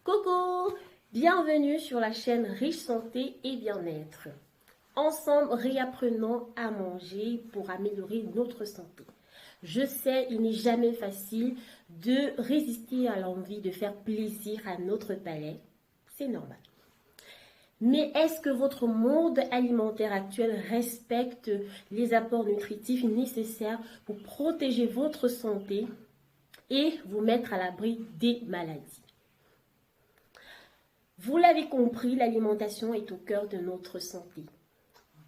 Coucou, bienvenue sur la chaîne Riche Santé et Bien-être. Ensemble, réapprenons à manger pour améliorer notre santé. Je sais, il n'est jamais facile de résister à l'envie de faire plaisir à notre palais. C'est normal. Mais est-ce que votre mode alimentaire actuel respecte les apports nutritifs nécessaires pour protéger votre santé et vous mettre à l'abri des maladies? Vous l'avez compris, l'alimentation est au cœur de notre santé.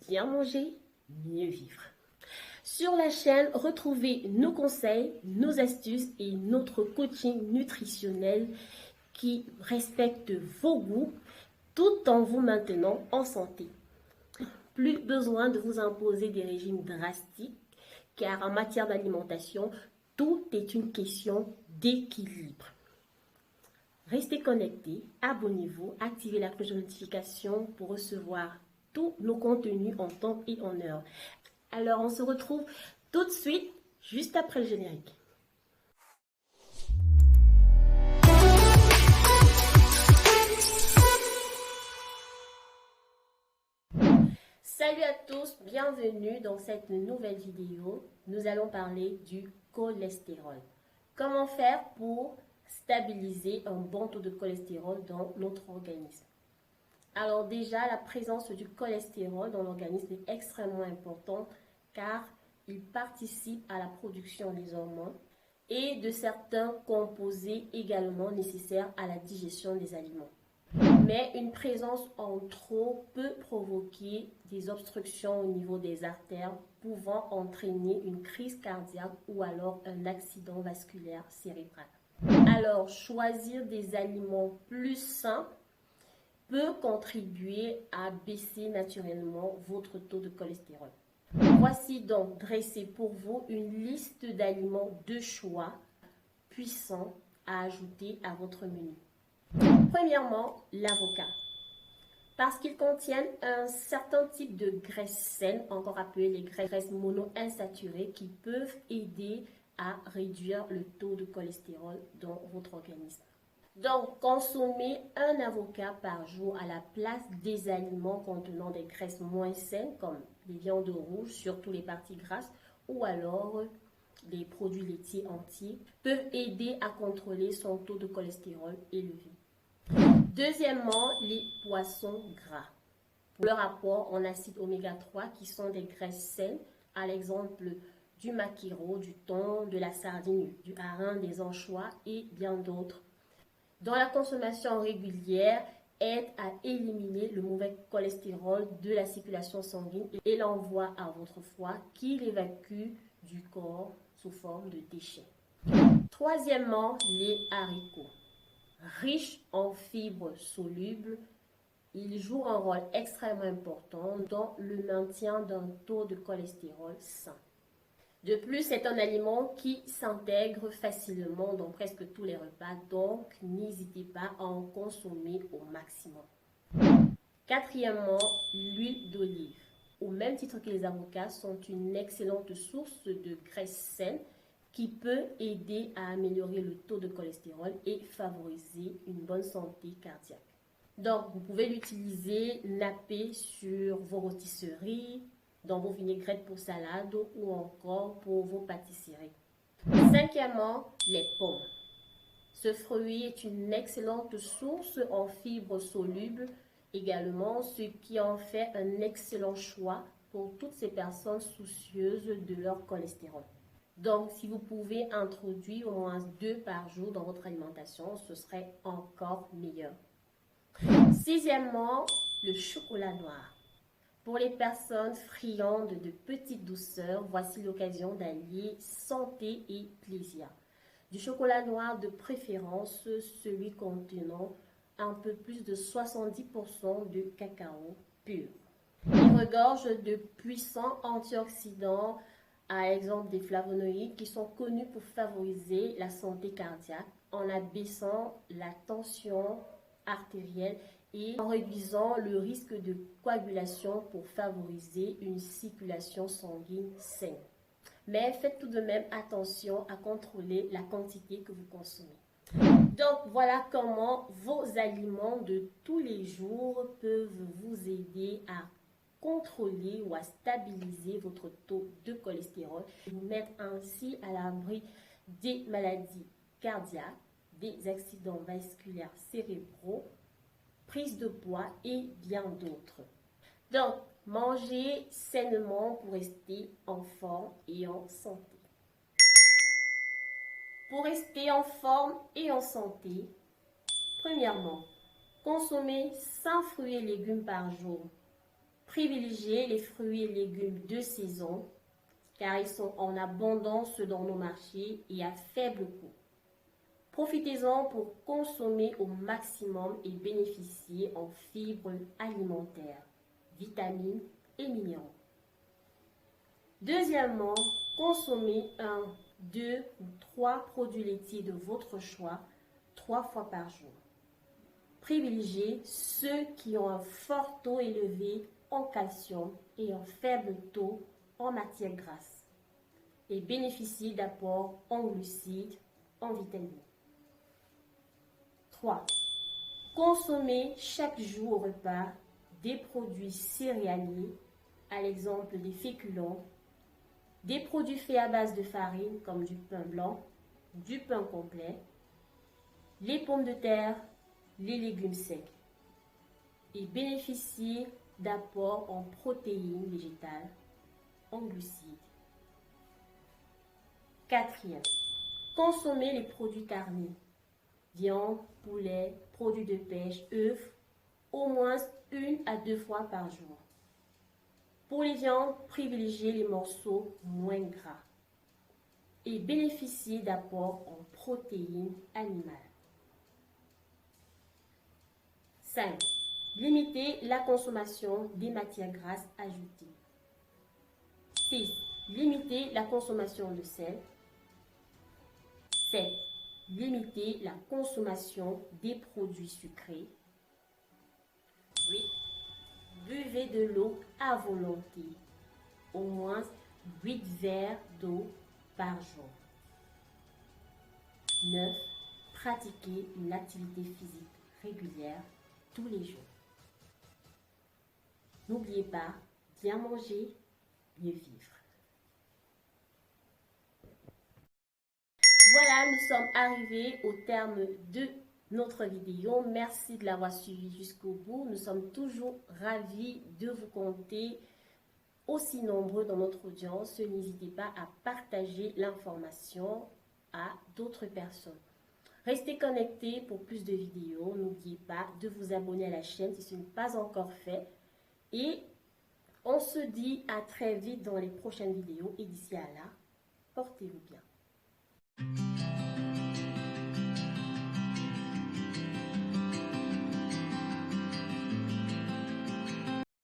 Bien manger, mieux vivre. Sur la chaîne, retrouvez nos conseils, nos astuces et notre coaching nutritionnel qui respecte vos goûts tout en vous maintenant en santé. Plus besoin de vous imposer des régimes drastiques car en matière d'alimentation, tout est une question d'équilibre. Restez connectés, abonnez-vous, activez la cloche de notification pour recevoir tous nos contenus en temps et en heure. Alors, on se retrouve tout de suite, juste après le générique. Salut à tous, bienvenue dans cette nouvelle vidéo. Nous allons parler du cholestérol. Comment faire pour stabiliser un bon taux de cholestérol dans notre organisme? Alors déjà, la présence du cholestérol dans l'organisme est extrêmement importante car il participe à la production des hormones et de certains composés également nécessaires à la digestion des aliments. Mais une présence en trop peut provoquer des obstructions au niveau des artères, pouvant entraîner une crise cardiaque ou alors un accident vasculaire cérébral. Alors, choisir des aliments plus sains peut contribuer à baisser naturellement votre taux de cholestérol. Voici donc dressé pour vous une liste d'aliments de choix puissants à ajouter à votre menu. Premièrement, l'avocat. Parce qu'ils contiennent un certain type de graisses saines, encore appelées les graisses monoinsaturées, qui peuvent aider à réduire le taux de cholestérol dans votre organisme. Donc, consommez un avocat par jour à la place des aliments contenant des graisses moins saines, comme les viandes rouges, surtout les parties grasses, ou alors les produits laitiers entiers, peuvent aider à contrôler son taux de cholestérol élevé. Deuxièmement, les poissons gras. Pour leur apport en acides oméga 3 qui sont des graisses saines, à l'exemple du maquereau, du thon, de la sardine, du hareng, des anchois et bien d'autres, dont la consommation régulière aide à éliminer le mauvais cholestérol de la circulation sanguine et l'envoie à votre foie qui l'évacue du corps sous forme de déchets. Troisièmement, les haricots. Riches en fibres solubles, ils jouent un rôle extrêmement important dans le maintien d'un taux de cholestérol sain. De plus, c'est un aliment qui s'intègre facilement dans presque tous les repas, donc n'hésitez pas à en consommer au maximum. Quatrièmement, l'huile d'olive. Au même titre que les avocats, sont une excellente source de graisse saine qui peut aider à améliorer le taux de cholestérol et favoriser une bonne santé cardiaque. Donc, vous pouvez l'utiliser nappé sur vos rôtisseries, dans vos vinaigrettes pour salade ou encore pour vos pâtisseries. Cinquièmement, les pommes. Ce fruit est une excellente source en fibres solubles également, ce qui en fait un excellent choix pour toutes ces personnes soucieuses de leur cholestérol. Donc, si vous pouvez introduire au moins 2 par jour dans votre alimentation, ce serait encore meilleur. Sixièmement, le chocolat noir. Pour les personnes friandes de petites douceurs, voici l'occasion d'allier santé et plaisir. Du chocolat noir de préférence, celui contenant un peu plus de 70% de cacao pur. Il regorge de puissants antioxydants, à exemple des flavonoïdes qui sont connus pour favoriser la santé cardiaque en abaissant la tension artérielle et en réduisant le risque de coagulation pour favoriser une circulation sanguine saine. Mais faites tout de même attention à contrôler la quantité que vous consommez. Donc, voilà comment vos aliments de tous les jours peuvent vous aider à contrôler ou à stabiliser votre taux de cholestérol et vous mettre ainsi à l'abri des maladies cardiaques, des accidents vasculaires cérébraux, prise de poids et bien d'autres. Donc, mangez sainement pour rester en forme et en santé. Pour rester en forme et en santé, premièrement, consommez 100 fruits et légumes par jour. Privilégiez les fruits et légumes de saison car ils sont en abondance dans nos marchés et à faible coût. Profitez-en pour consommer au maximum et bénéficier en fibres alimentaires, vitamines et minéraux. Deuxièmement, consommez 1, 2 ou 3 produits laitiers de votre choix 3 fois par jour. Privilégiez ceux qui ont un fort taux élevé en calcium et un faible taux en matière grasse et bénéficiez d'apports en glucides, en vitamines. 3. Consommez chaque jour au repas des produits céréaliers, à l'exemple des féculents, des produits faits à base de farine comme du pain blanc, du pain complet, les pommes de terre, les légumes secs et bénéficiez d'apports en protéines végétales, en glucides. 4e, consommez les produits carnés, viande, poulet, produits de pêche, œufs, au moins 1 à 2 fois par jour. Pour les viandes, privilégiez les morceaux moins gras et bénéficiez d'apports en protéines animales. 5. Limitez la consommation des matières grasses ajoutées. 6. Limitez la consommation de sel. 7. Limitez la consommation des produits sucrés. 8. Buvez de l'eau à volonté, au moins 8 verres d'eau par jour. 9. Pratiquez une activité physique régulière tous les jours. N'oubliez pas, bien manger, mieux vivre. Voilà, nous sommes arrivés au terme de notre vidéo. Merci de l'avoir suivi jusqu'au bout. Nous sommes toujours ravis de vous compter aussi nombreux dans notre audience. N'hésitez pas à partager l'information à d'autres personnes. Restez connectés pour plus de vidéos. N'oubliez pas de vous abonner à la chaîne si ce n'est pas encore fait. Et on se dit à très vite dans les prochaines vidéos. Et d'ici à là, portez-vous bien.